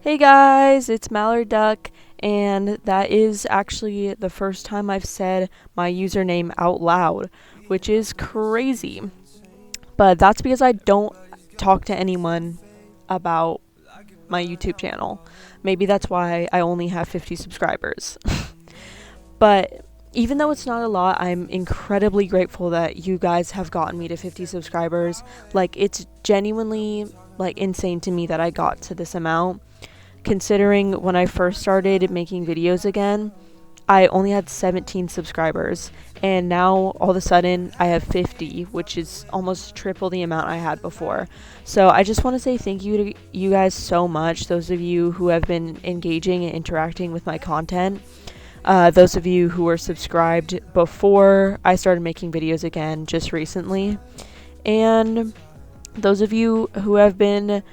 Hey guys, it's Mallard Duck, and that is actually the first time I've said my username out loud, which is crazy. But that's because I don't talk to anyone about my YouTube channel. Maybe that's why I only have 50 subscribers. But even though it's not a lot, I'm incredibly grateful that you guys have gotten me to 50 subscribers. Like, it's genuinely insane to me that I got to this amount. Considering when I first started making videos again, I only had 17 subscribers, and now all of a sudden I have 50, which is almost triple the amount I had before. So I just want to say thank you to you guys so much, those of you who have been engaging and interacting with my content, those of you who were subscribed before I started making videos again just recently, and those of you who have been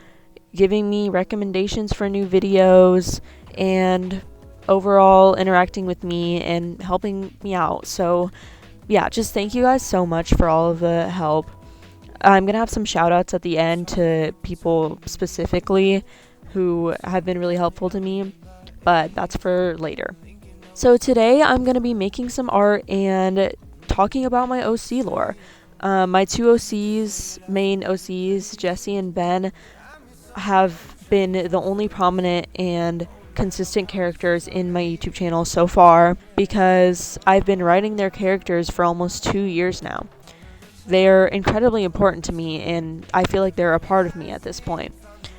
giving me recommendations for new videos and overall interacting with me and helping me out. So yeah, just thank you guys so much for all of the help. I'm gonna have some shout outs at the end to people specifically who have been really helpful to me, but that's for later. So today I'm gonna be making some art and talking about my OC lore. My two main OCs, Jesse and Ben, have been the only prominent and consistent characters in my YouTube channel so far because I've been writing their characters for almost 2 years now. They're incredibly important to me, and I feel like they're a part of me at this point.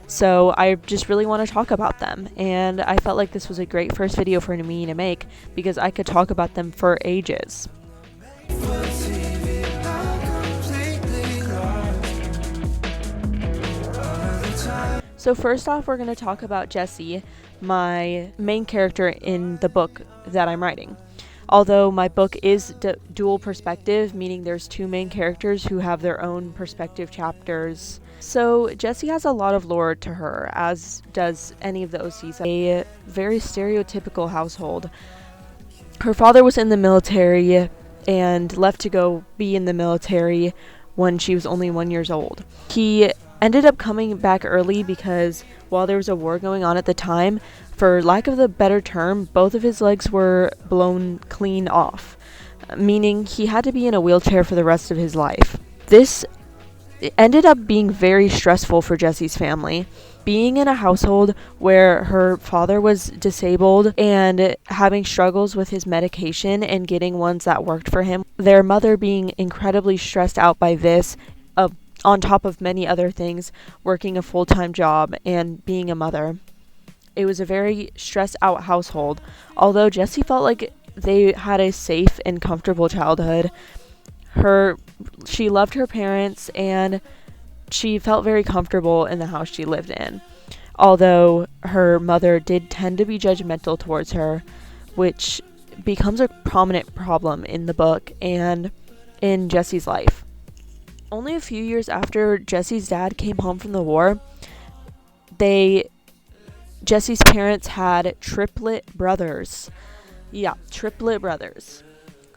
So I just really want to talk about them, and I felt like this was a great first video for me to make because I could talk about them for ages. So first off, we're going to talk about Jesse, my main character in the book that I'm writing. Although my book is dual perspective, meaning there's two main characters who have their own perspective chapters. So Jesse has a lot of lore to her, as does any of the OCs. A very stereotypical household. Her father was in the military and left to go be in the military when she was only 1 year old. He ended up coming back early because while there was a war going on at the time, for lack of the better term, both of his legs were blown clean off, meaning he had to be in a wheelchair for the rest of his life. This ended up being very stressful for Jesse's family. Being in a household where her father was disabled and having struggles with his medication and getting ones that worked for him, their mother being incredibly stressed out by this, on top of many other things, working a full-time job and being a mother. It was a very stressed out household. Although Jessie felt like they had a safe and comfortable childhood, she loved her parents and she felt very comfortable in the house she lived in. Although her mother did tend to be judgmental towards her, which becomes a prominent problem in the book and in Jessie's life. Only a few years after Jesse's dad came home from the war, Jesse's parents had triplet brothers. Yeah, triplet brothers.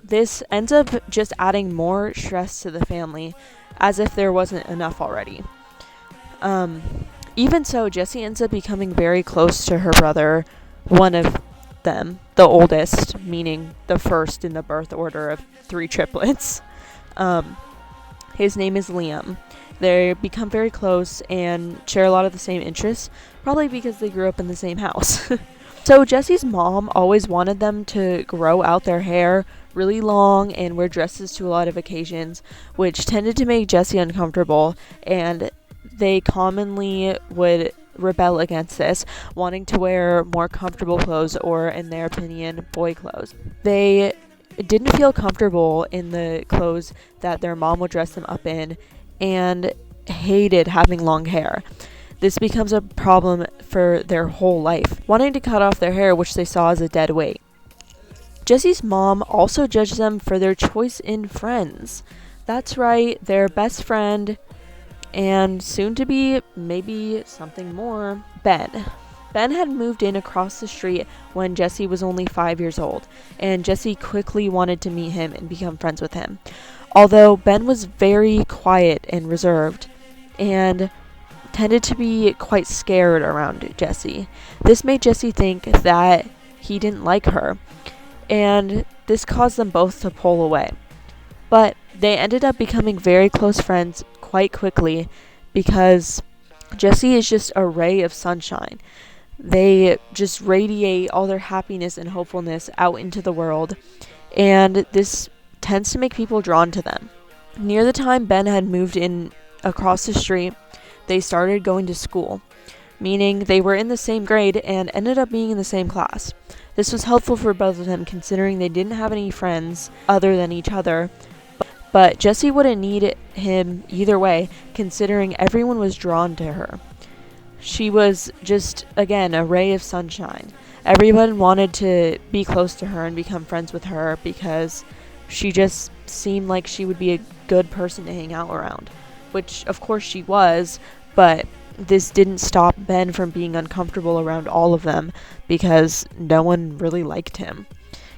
This ends up just adding more stress to the family, as if there wasn't enough already. Even so, Jessie ends up becoming very close to her brother, one of them, the oldest, meaning the first in the birth order of 3 triplets. His name is Liam. They become very close and share a lot of the same interests, probably because they grew up in the same house. So Jesse's mom always wanted them to grow out their hair really long and wear dresses to a lot of occasions, which tended to make Jessie uncomfortable, and they commonly would rebel against this, wanting to wear more comfortable clothes or, in their opinion, boy clothes. They didn't feel comfortable in the clothes that their mom would dress them up in and hated having long hair. This becomes a problem for their whole life, wanting to cut off their hair, which they saw as a dead weight. Jesse's mom also judged them for their choice in friends. That's right, their best friend, and soon to be maybe something more, Ben. Ben had moved in across the street when Jesse was only 5 years old, and Jesse quickly wanted to meet him and become friends with him. Although Ben was very quiet and reserved, and tended to be quite scared around Jessie. This made Jessie think that he didn't like her, and this caused them both to pull away. But they ended up becoming very close friends quite quickly because Jessie is just a ray of sunshine. They just radiate all their happiness and hopefulness out into the world, and this tends to make people drawn to them. Near the time Ben had moved in across the street, they started going to school, meaning they were in the same grade and ended up being in the same class. This was helpful for both of them considering they didn't have any friends other than each other, but Jessie wouldn't need him either way considering everyone was drawn to her. She was just, again, a ray of sunshine. Everyone wanted to be close to her and become friends with her because she just seemed like she would be a good person to hang out around, which of course she was, but this didn't stop Ben from being uncomfortable around all of them because no one really liked him.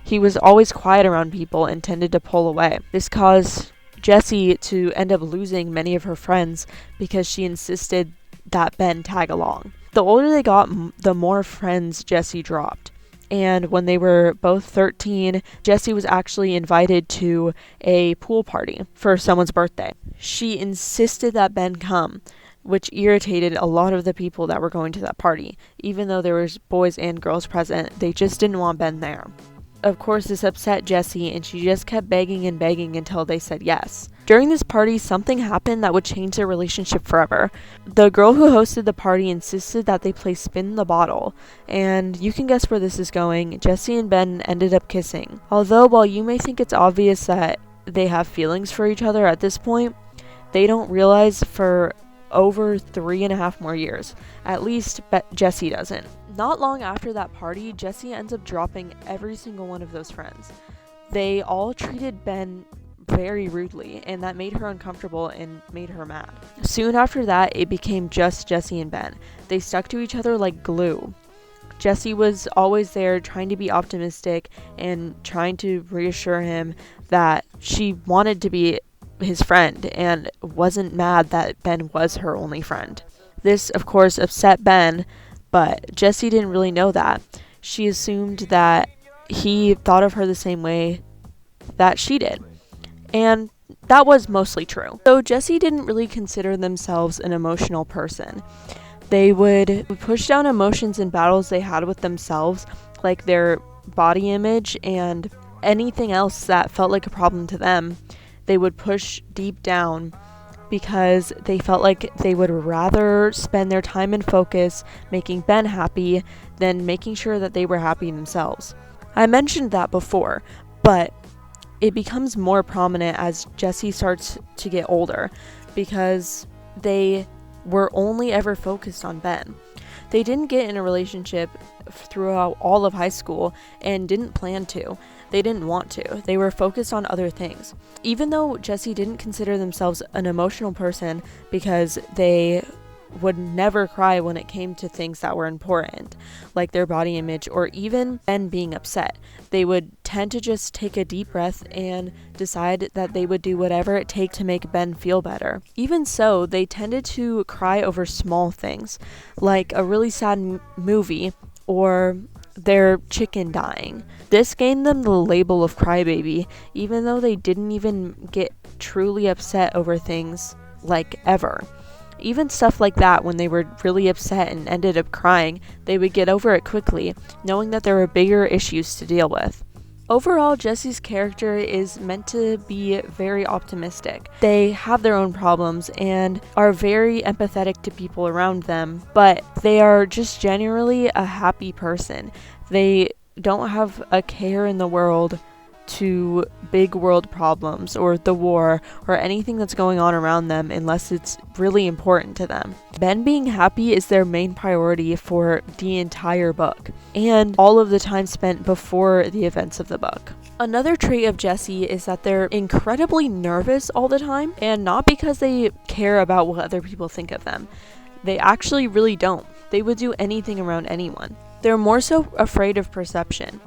He was always quiet around people and tended to pull away. This caused Jessie to end up losing many of her friends because she insisted that Ben tag along. The older they got, the more friends Jessie dropped. And when they were both 13, Jessie was actually invited to a pool party for someone's birthday. She insisted that Ben come, which irritated a lot of the people that were going to that party. Even though there was boys and girls present, they just didn't want Ben there. Of course, this upset Jessie, and she just kept begging and begging until they said yes. During this party, something happened that would change their relationship forever. The girl who hosted the party insisted that they play Spin the Bottle, and you can guess where this is going. Jessie and Ben ended up kissing. Although, while you may think it's obvious that they have feelings for each other at this point, they don't realize for over 3.5 more years. At least Jessie doesn't. Not long after that party, Jessie ends up dropping every single one of those friends. They all treated Ben very rudely, and that made her uncomfortable and made her mad. Soon after that, it became just Jessie and Ben. They stuck to each other like glue. Jessie was always there trying to be optimistic and trying to reassure him that she wanted to be his friend and wasn't mad that Ben was her only friend. This, of course, upset Ben, but Jessie didn't really know that. She assumed that he thought of her the same way that she did. And that was mostly true. So Jessie didn't really consider themselves an emotional person. They would push down emotions in battles they had with themselves, like their body image and anything else that felt like a problem to them. They would push deep down because they felt like they would rather spend their time and focus making Ben happy than making sure that they were happy themselves. I mentioned that before, but it becomes more prominent as Jessie starts to get older because they were only ever focused on Ben. They didn't get in a relationship throughout all of high school and didn't plan to. They didn't want to. They were focused on other things. Even though Jessie didn't consider themselves an emotional person because they would never cry when it came to things that were important, like their body image or even Ben being upset. They would tend to just take a deep breath and decide that they would do whatever it takes to make Ben feel better. Even so, they tended to cry over small things, like a really sad movie or their chicken dying. This gained them the label of crybaby, even though they didn't even get truly upset over things like ever. Even stuff like that, when they were really upset and ended up crying, they would get over it quickly, knowing that there were bigger issues to deal with. Overall, Jessie's character is meant to be very optimistic. They have their own problems and are very empathetic to people around them, but they are just generally a happy person. They don't have a care in the world to big world problems or the war or anything that's going on around them unless it's really important to them. Ben being happy is their main priority for the entire book and all of the time spent before the events of the book. Another trait of Jessie is that they're incredibly nervous all the time, and not because they care about what other people think of them. They actually really don't. They would do anything around anyone. They're more so afraid of perception.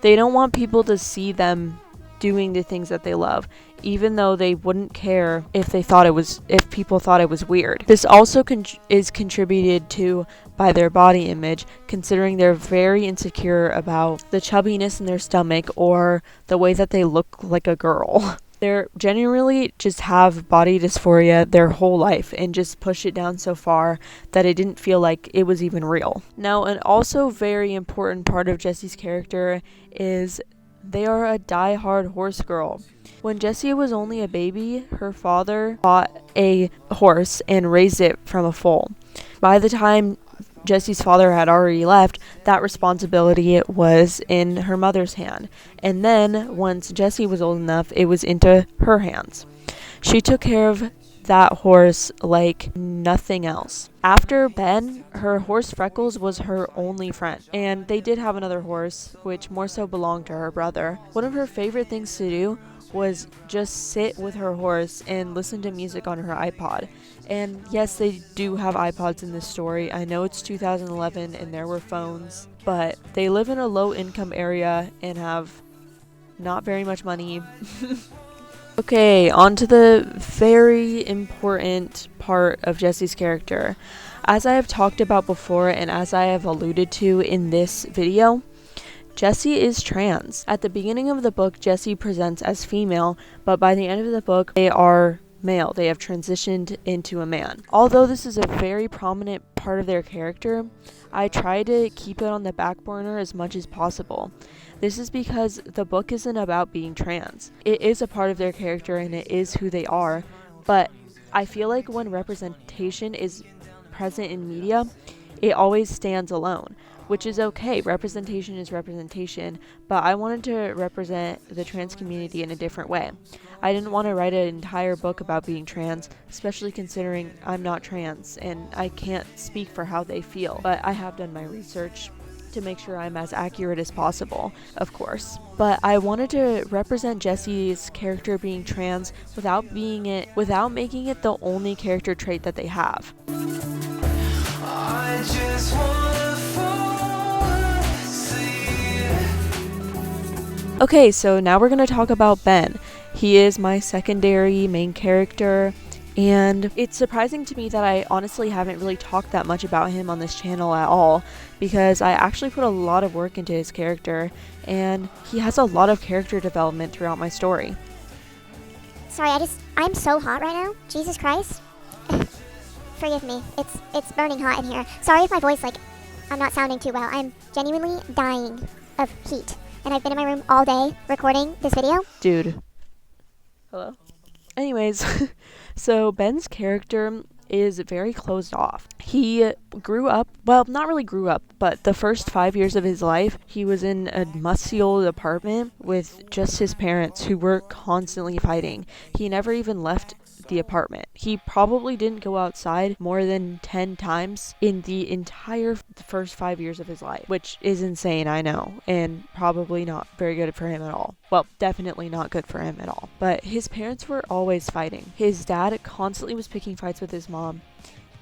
They don't want people to see them doing the things that they love, even though they wouldn't care if people thought it was weird. This also is contributed to by their body image, considering they're very insecure about the chubbiness in their stomach or the way that they look like a girl. They're generally just have body dysphoria their whole life and just push it down so far that it didn't feel like it was even real. Now, an also very important part of Jessie's character is they are a die-hard horse girl. When Jessie was only a baby, her father bought a horse and raised it from a foal. By the time Jessie's father had already left, that responsibility was in her mother's hand. And then, once Jessie was old enough, it was into her hands. She took care of that horse like nothing else. After Ben, her horse Freckles was her only friend. And they did have another horse, which more so belonged to her brother. One of her favorite things to do was just sit with her horse and listen to music on her iPod. And yes, they do have iPods in this story. I know it's 2011 and there were phones, but they live in a low income area and have not very much money. Okay, on to the very important part of Jessie's character. As I have talked about before and as I have alluded to in this video, Jessie is trans. At the beginning of the book, Jessie presents as female, but by the end of the book, they are male. They have transitioned into a man. Although this is a very prominent part of their character, I try to keep it on the back burner as much as possible. This is because the book isn't about being trans. It is a part of their character and it is who they are, but I feel like when representation is present in media, it always stands alone, which is okay. Representation is representation, but I wanted to represent the trans community in a different way. I didn't want to write an entire book about being trans, especially considering I'm not trans and I can't speak for how they feel, but I have done my research to make sure I'm as accurate as possible, of course. But I wanted to represent Jessie's character being trans without making it the only character trait that they have. I just wanna fall asleep. Okay, so now we're going to talk about Ben. He is my secondary main character, and it's surprising to me that I honestly haven't really talked that much about him on this channel at all, because I actually put a lot of work into his character, and he has a lot of character development throughout my story. Sorry, I'm so hot right now. Jesus Christ. Forgive me. It's burning hot in here. Sorry if my voice, I'm not sounding too well. I'm genuinely dying of heat. And I've been in my room all day recording this video. Dude. Hello? Anyways, so Ben's character is very closed off. He grew up, well, not really grew up, but the first 5 years of his life, he was in a musty old apartment with just his parents who were constantly fighting. He never even left the apartment. He probably didn't go outside more than 10 times in the entire first 5 years of his life, which is insane, I know, and probably not very good for him at all. Well, definitely not good for him at all. But his parents were always fighting. His dad constantly was picking fights with his mom,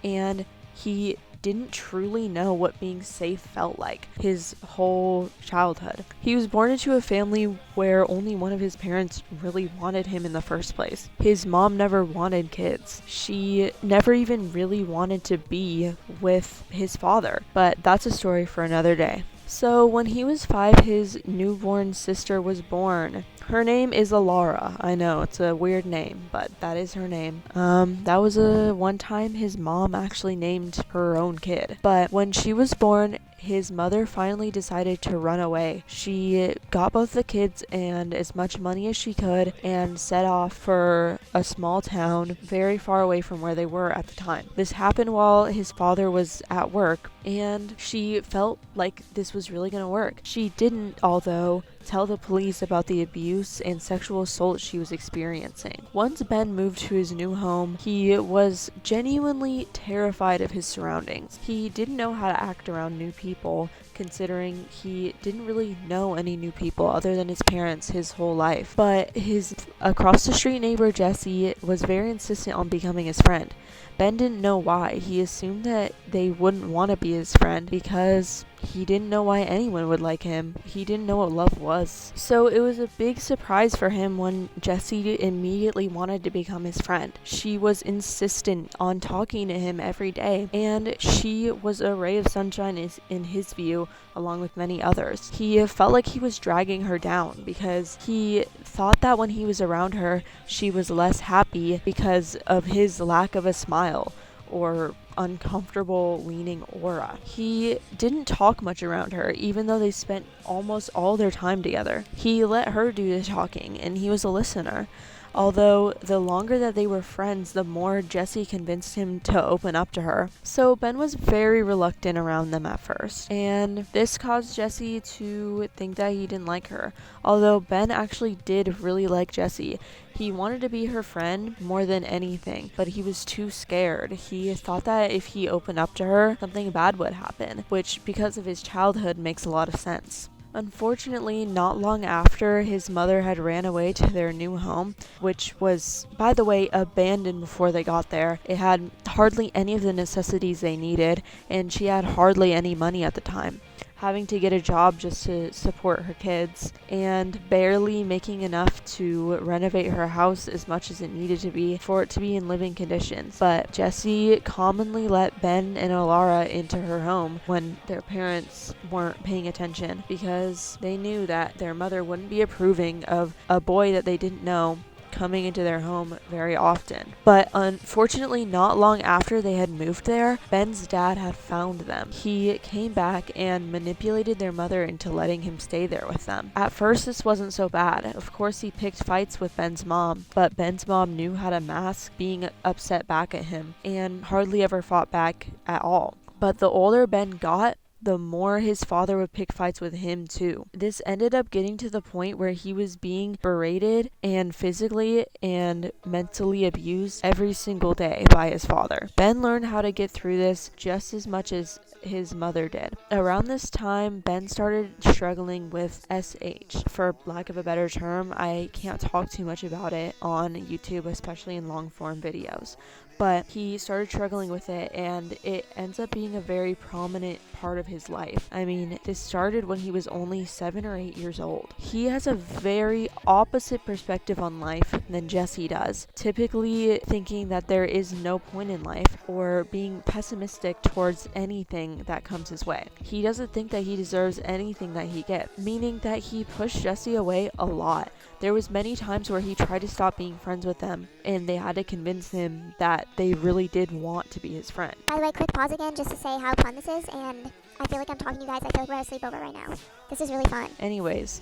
and he didn't truly know what being safe felt like his whole childhood. He was born into a family where only one of his parents really wanted him in the first place. His mom never wanted kids. She never even really wanted to be with his father, but that's a story for another day. So when he was 5, his newborn sister was born. Her name is Alara. I know, it's a weird name, but that is her name. That was one time his mom actually named her own kid. But when she was born, his mother finally decided to run away. She got both the kids and as much money as she could and set off for a small town very far away from where they were at the time. This happened while his father was at work, and she felt like this was really going to work. She didn't, although, tell the police about the abuse and sexual assault she was experiencing. Once Ben moved to his new home, he was genuinely terrified of his surroundings. He didn't know how to act around new people, considering he didn't really know any new people other than his parents his whole life. But his across the street neighbor Jesse was very insistent on becoming his friend. Ben didn't know why. He assumed that they wouldn't want to be his friend because he didn't know why anyone would like him. He didn't know what love was. So it was a big surprise for him when Jessie immediately wanted to become his friend. She was insistent on talking to him every day, and she was a ray of sunshine in his view, along with many others. He felt like he was dragging her down because he thought that when he was around her, she was less happy because of his lack of a smile or uncomfortable leaning aura. He didn't talk much around her, even though they spent almost all their time together. He let her do the talking, and he was a listener. Although the longer that they were friends, the more Jessie convinced him to open up to her. So Ben was very reluctant around them at first, and this caused Jessie to think that he didn't like her. Although Ben actually did really like Jessie. He wanted to be her friend more than anything, but he was too scared. He thought that if he opened up to her, something bad would happen, which because of his childhood makes a lot of sense. Unfortunately, not long after, his mother had ran away to their new home, which was, by the way, abandoned before they got there. It had hardly any of the necessities they needed, and she had hardly any money at the time, having to get a job just to support her kids, and barely making enough to renovate her house as much as it needed to be for it to be in living conditions. But Jessie commonly let Ben and Alara into her home when their parents weren't paying attention because they knew that their mother wouldn't be approving of a boy that they didn't know coming into their home very often. But unfortunately, not long after they had moved there, Ben's dad had found them. He came back and manipulated their mother into letting him stay there with them. At first, this wasn't so bad. Of course, he picked fights with Ben's mom, but Ben's mom knew how to mask being upset back at him and hardly ever fought back at all. But the older Ben got, the more his father would pick fights with him too. This ended up getting to the point where he was being berated and physically and mentally abused every single day by his father. Ben learned how to get through this just as much as his mother did. Around this time, Ben started struggling with SH. For lack of a better term, I can't talk too much about it on YouTube, especially in long form videos. But he started struggling with it, and it ends up being a very prominent part of his life. I mean, this started when he was only 7 or 8 years old. He has a very opposite perspective on life than Jessie does, typically thinking that there is no point in life or being pessimistic towards anything that comes his way. He doesn't think that he deserves anything that he gets, meaning that he pushed Jessie away a lot. There was many times where he tried to stop being friends with them, and they had to convince him that they really did want to be his friend. By the way, quick pause again just to say how fun this is, and I feel like I'm talking to you guys. I feel like we're at a sleepover right now. This is really fun. Anyways,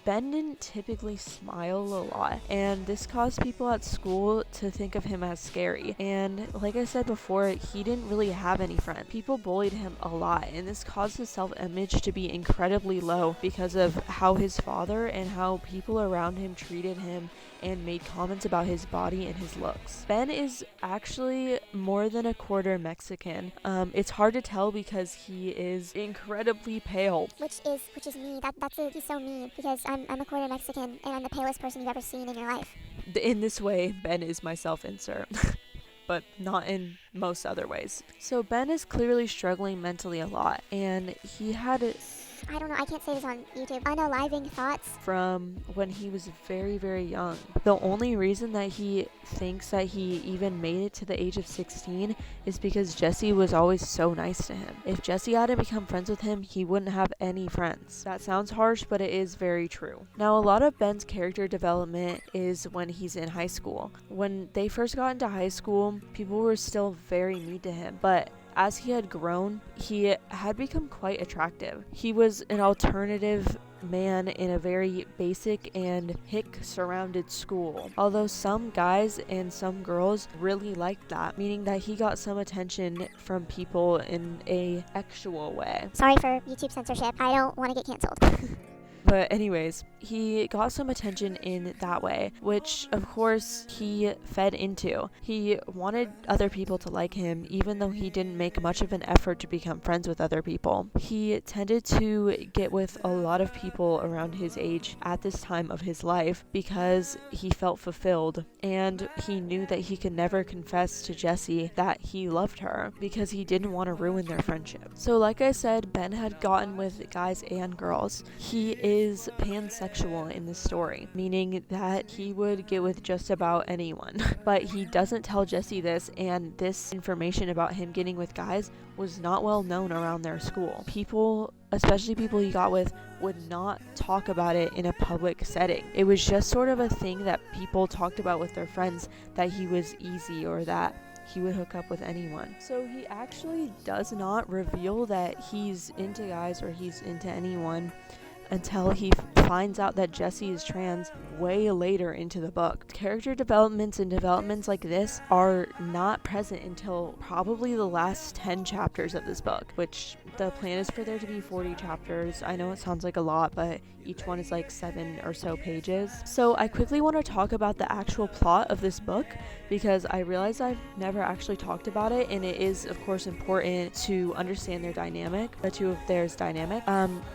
Ben didn't typically smile a lot, and this caused people at school to think of him as scary. And like I said before, he didn't really have any friends. People bullied him a lot, and this caused his self-image to be incredibly low because of how his father and how people around him treated him and made comments about his body and his looks. Ben is actually more than a quarter Mexican. It's hard to tell because he is incredibly pale. Which is me. He's so mean because I'm a quarter Mexican and I'm the palest person you've ever seen in your life. In this way, Ben is my self-insert. But not in most other ways. So Ben is clearly struggling mentally a lot, and he had I don't know, I can't say this on YouTube. Unaliving thoughts from when he was very, very young. The only reason that he thinks that he even made it to the age of 16 is because Jessie was always so nice to him. If Jessie hadn't become friends with him, he wouldn't have any friends. That sounds harsh, but it is very true. Now, a lot of Ben's character development is when he's in high school. When they first got into high school, people were still very mean to him, but as he had grown, he had become quite attractive. He was an alternative man in a very basic and hick-surrounded school. Although some guys and some girls really liked that, meaning that he got some attention from people in a sexual way. Sorry for YouTube censorship. I don't want to get canceled. But anyways, he got some attention in that way, which of course he fed into. He wanted other people to like him, even though he didn't make much of an effort to become friends with other people. He tended to get with a lot of people around his age at this time of his life because he felt fulfilled, and he knew that he could never confess to Jessie that he loved her because he didn't want to ruin their friendship. So like I said, Ben had gotten with guys and girls. He is pansexual in this story, meaning that he would get with just about anyone. But he doesn't tell Jessie this, and this information about him getting with guys was not well known around their school. People, especially people he got with, would not talk about it in a public setting. It was just sort of a thing that people talked about with their friends, that he was easy or that he would hook up with anyone. So he actually does not reveal that he's into guys or he's into anyone until he finds out that Jessie is trans way later into the book. Character developments and developments like this are not present until probably the last 10 chapters of this book, which the plan is for there to be 40 chapters. I know it sounds like a lot, but each one is like 7 or so pages. So I quickly want to talk about the actual plot of this book because I realize I've never actually talked about it, and it is of course important to understand their dynamic, the two of theirs dynamic.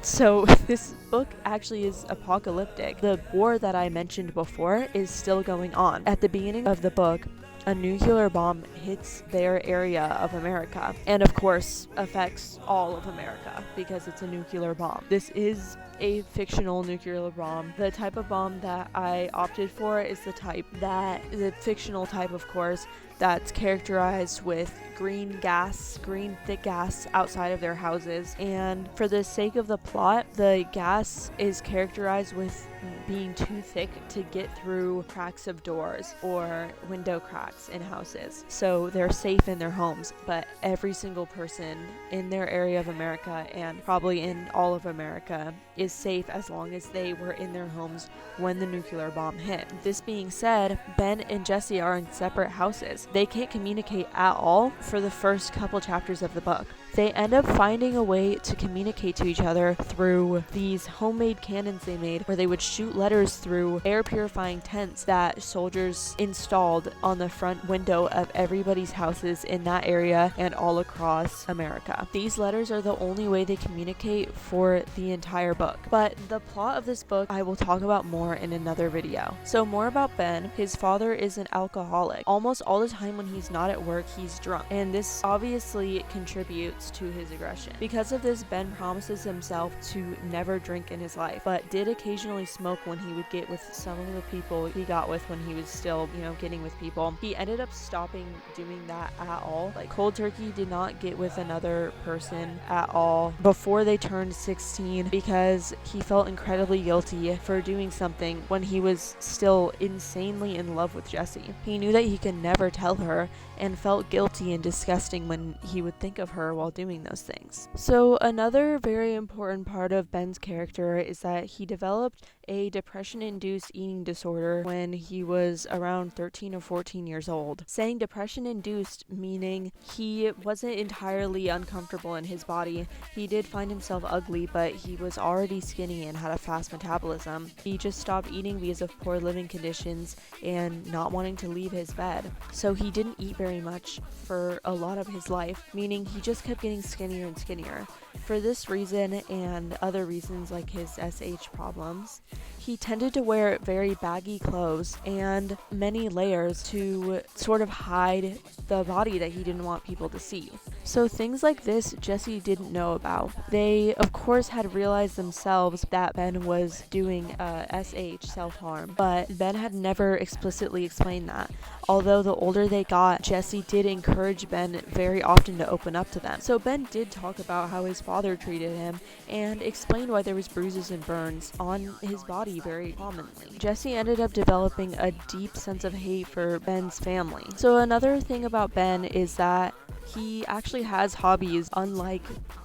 So this book actually is apocalyptic. The war that I mentioned before is still going on. At the beginning of the book, a nuclear bomb hits their area of America and of course affects all of America because it's a nuclear bomb. This is a fictional nuclear bomb. The type of bomb that I opted for is the fictional type, of course, that's characterized with green thick gas outside of their houses. And for the sake of the plot, the gas is characterized with being too thick to get through cracks of doors or window cracks in houses. So they're safe in their homes, but every single person in their area of America, and probably in all of America, is safe as long as they were in their homes when the nuclear bomb hit. This being said, Ben and Jessie are in separate houses. They can't communicate at all for the first couple chapters of the book. They end up finding a way to communicate to each other through these homemade cannons they made, where they would shoot letters through air purifying tents that soldiers installed on the front window of everybody's houses in that area and all across America. These letters are the only way they communicate for the entire book. But the plot of this book I will talk about more in another video. So more about Ben. His father is an alcoholic. Almost all the time when he's not at work, he's drunk, and this obviously contributes to his aggression. Because of this, Ben promises himself to never drink in his life, but did occasionally smoke when he would get with some of the people he got with when he was still, getting with people. He ended up stopping doing that at all. Like, cold turkey did not get with another person at all before they turned 16 because he felt incredibly guilty for doing something when he was still insanely in love with Jessie. He knew that he could never tell her and felt guilty and disgusting when he would think of her while doing those things. So another very important part of Ben's character is that he developed a depression-induced eating disorder when he was around 13 or 14 years old. Saying depression-induced meaning he wasn't entirely uncomfortable in his body. He did find himself ugly, but he was already skinny and had a fast metabolism. He just stopped eating because of poor living conditions and not wanting to leave his bed. So he didn't eat very much for a lot of his life, meaning he just kept getting skinnier and skinnier. For this reason and other reasons like his SH problems, he tended to wear very baggy clothes and many layers to sort of hide the body that he didn't want people to see. So things like this Jessie didn't know about. They of course had realized themselves that Ben was doing SH, self-harm, but Ben had never explicitly explained that. Although the older they got, Jessie did encourage Ben very often to open up to them. So Ben did talk about how his father treated him and explained why there was bruises and burns on his body very prominently. Jessie ended up developing a deep sense of hate for Ben's family. So another thing about Ben is that he actually has hobbies unlike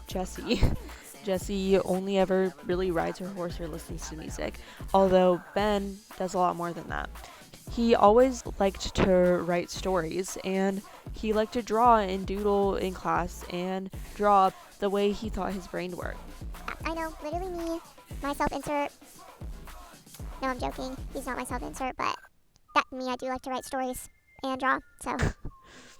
Jessie. Jessie only ever really rides her horse or listens to music, although Ben does a lot more than that. He always liked to write stories, and he liked to draw and doodle in class and draw the way he thought his brain worked. I know, literally me, my self-insert. No, I'm joking. He's not my self-insert, but that me, I do like to write stories and draw, so.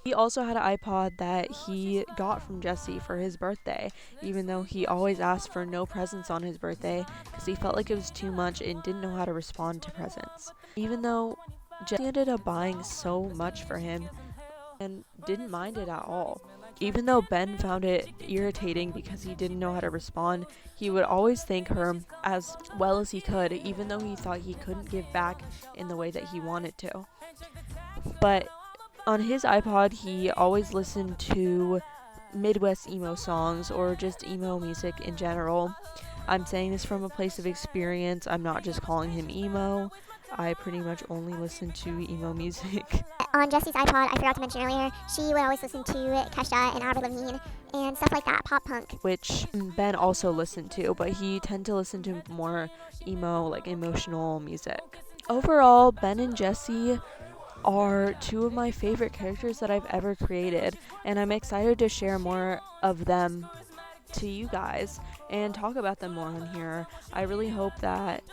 He also had an iPod that he got from Jesse for his birthday, even though he always asked for no presents on his birthday because he felt like it was too much and didn't know how to respond to presents. Even though Jesse ended up buying so much for him and didn't mind it at all. Even though Ben found it irritating because he didn't know how to respond, he would always thank her as well as he could, even though he thought he couldn't give back in the way that he wanted to. But on his iPod, he always listened to Midwest emo songs or just emo music in general. I'm saying this from a place of experience. I'm not just calling him emo. I pretty much only listen to emo music. On Jesse's iPod, I forgot to mention earlier, she would always listen to Kesha and Avril Lavigne and stuff like that, pop punk. Which Ben also listened to, but he tended to listen to more emo, like emotional music. Overall, Ben and Jesse are two of my favorite characters that I've ever created, and I'm excited to share more of them to you guys and talk about them more on here. I really hope that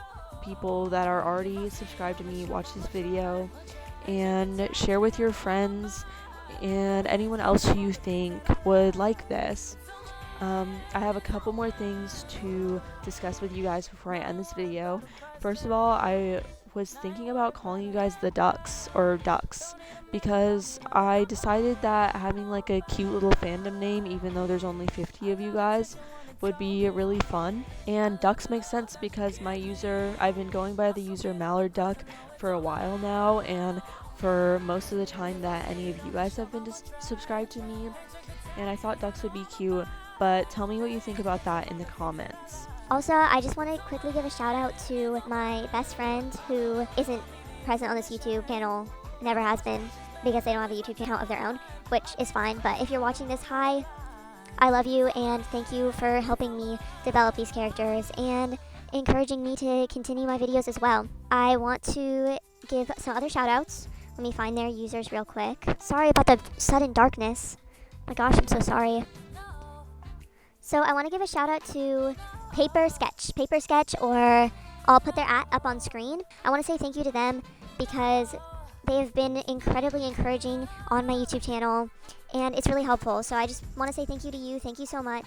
people that are already subscribed to me watch this video and share with your friends and anyone else who you think would like this. I have a couple more things to discuss with you guys before I end this video. First of all, I was thinking about calling you guys the Ducks because I decided that having like a cute little fandom name, even though there's only 50 of you guys, would be really fun. And Ducks makes sense because I've been going by the user Mallard Duck for a while now, and for most of the time that any of you guys have been subscribed to me, and I thought Ducks would be cute. But tell me what you think about that in the comments. Also, I just want to quickly give a shout out to my best friend who isn't present on this YouTube channel, never has been, because they don't have a YouTube channel of their own, which is fine. But if you're watching this, hi, I love you, and thank you for helping me develop these characters and encouraging me to continue my videos as well. I want to give some other shout outs. Let me find their users real quick. Sorry about the sudden darkness. My gosh, I'm so sorry. So I want to give a shout out to Paper Sketch, or I'll put their @ up on screen. I want to say thank you to them because they have been incredibly encouraging on my YouTube channel, and it's really helpful. So I just want to say thank you to you. Thank you so much.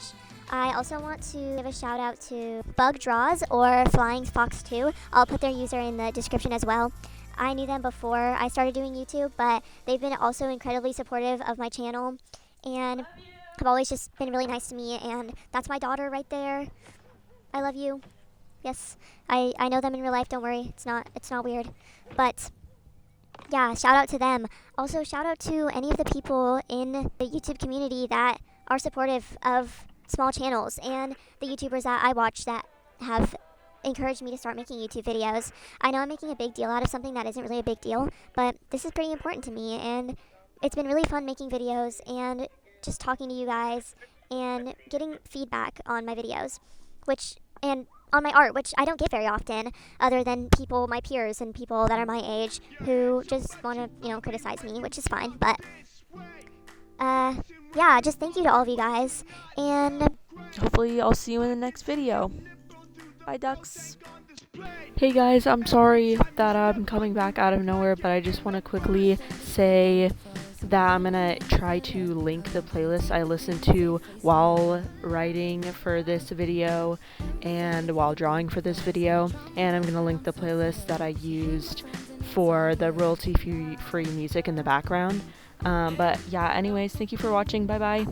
I also want to give a shout out to Bug Draws or Flying Fox 2. I'll put their user in the description as well. I knew them before I started doing YouTube, but they've been also incredibly supportive of my channel and have always just been really nice to me, and that's my daughter right there. I love you. Yes, I know them in real life, don't worry. It's not weird. But yeah, shout out to them. Also, shout out to any of the people in the YouTube community that are supportive of small channels and the YouTubers that I watch that have encouraged me to start making YouTube videos. I know I'm making a big deal out of something that isn't really a big deal, but this is pretty important to me, and it's been really fun making videos and just talking to you guys and getting feedback on my videos, and on my art, which I don't get very often, other than people, my peers and people that are my age who just want to, criticize me, which is fine. But yeah, just thank you to all of you guys, and hopefully I'll see you in the next video. Bye, Ducks. Hey guys, I'm sorry that I'm coming back out of nowhere, but I just want to quickly say that I'm gonna try to link the playlist I listened to while writing for this video and while drawing for this video, and I'm gonna link the playlist that I used for the royalty free music in the background. But yeah, anyways, thank you for watching. Bye bye.